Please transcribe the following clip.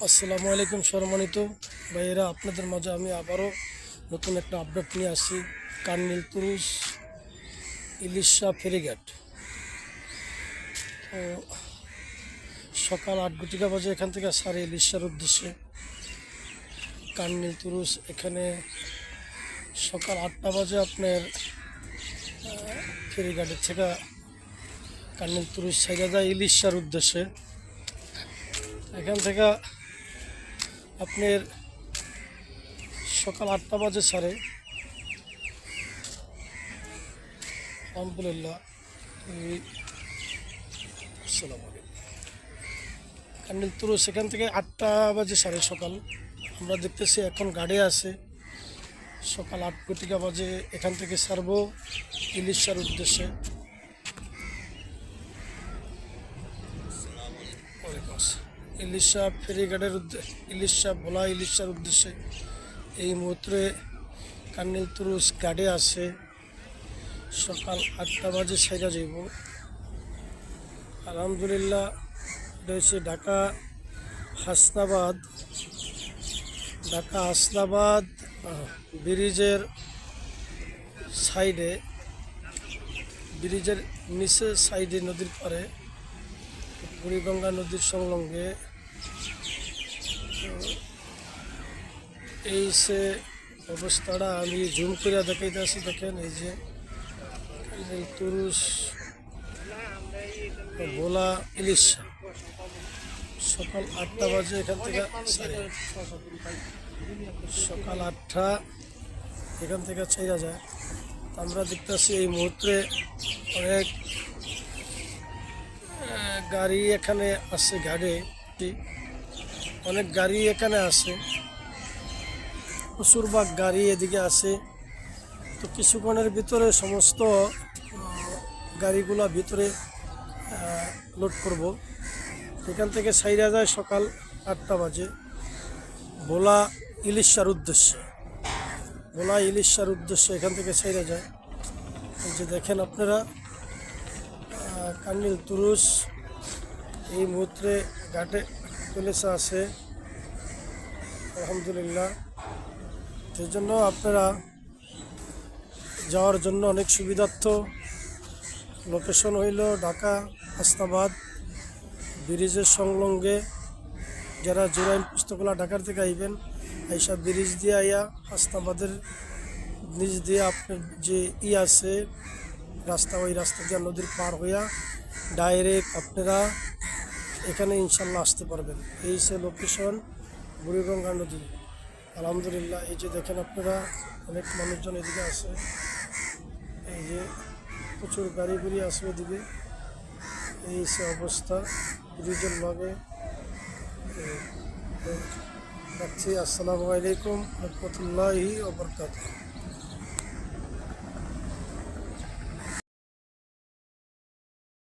আসসালামু আলাইকুম সম্মানিত ভাইয়েরা, আপনাদের মাঝে আমি আবারও নতুন একটা আপডেট নিয়ে আসি। কার্নিল তুরুস ইলিশা ফেরিঘাট। তো সকাল 8 বাজে এখান থেকে সারে ইলিশার উদ্দেশ্যে কার্নিল তুরুস। এখানে সকাল 8টা বাজে আপনার ফেরিঘাটের থেকে কার্নিল তুরুস ছেড়ে যায় ইলিশার উদ্দেশ্যে। এখান থেকে আপনার সকাল 8টা বাজে ছাড়ে। আলহামদুলিল্লাহ। আসসালামু আলাইকুম। কার্নিল তুরুস সেখান থেকে 8টা বাজে ছাড়ে সকাল। আমরা দেখতেছি এখন গাড়ি আছে। সকাল 8 বাজে এখান থেকে ছাড়বো ইলিশার উদ্দেশ্যে। ইলিশা ফেরিঘাটের ইলিশা ভোলা ইলিশার উদ্দেশ্যে এই মুহূর্তে কার্নিল তুরুস গাড়ি আছে। সকাল 8টা বাজে ছেড়ে যাইব। আলহামদুলিল্লাহ। এটা হচ্ছে ঢাকা হাসনাবাদ ব্রিজের সাইডে, ব্রিজের নিচে সাইডে নদীর পারে বুড়িগঙ্গা নদীর সংলগ্নে এই সে অবস্থাটা আমি জুম করে দেখাইতে আসি। দেখেন এই যে তুরুস ভোলা ইলিশা সকাল 8টা বাজে এখান থেকে সকাল 8টা এখান থেকে ছেড়ে যায়। আমরা দেখতেছি এই মুহূর্তে অনেক গাড়ি এখানে আছে। ঘাটে অনেক গাড়ি এখানে আছে, প্রচুরভাগ গাড়ি এদিকে আছে। তো কিছুক্ষণের ভিতরে সমস্ত গাড়িগুলা ভিতরে লোড করব। এখান থেকে ছাইরা যায় সকাল 8টা বাজে ভোলা ইলিশার উদ্দেশ্যে এখান থেকে ছাইরা যায়। এই যে দেখেন আপনারা কার্নিল তুরুস এই মুহূর্তে ঘাটে চলেছে আছে। আলহামদুলিল্লাহ। সেই জন্য আপনারা যাওয়ার জন্য অনেক সুবিধার্থ। লোকেশন হইল ঢাকা হাসনাবাদ ব্রিজের সংলগ্নে। যারা জুরাইন পুস্তকলা ঢাকার থেকে আইবেন, এইসব ব্রিজ দিয়ে আইয়া হাসনাবাদের নিচ দিয়ে আপনার যে আছে রাস্তা, ওই রাস্তা দিয়ে নদীর পার হইয়া ডাইরেক্ট আপনারা এখানে ইনশাল্লাহ আসতে পারবেন। এই সে লোকেশন বুড়িগঙ্গা নদী। আলহামদুলিল্লাহ। এই যে দেখেন আপনারা অনেক মানুষজন এদিকে আছে। এই যে প্রচুর গাড়ি আছে ওদিকে। এই সে অবস্থা ব্রিজের লগে রাখছি। আসসালামু আলাইকুম রহমতুল্লাহি ওয়া বারাকাতুহু।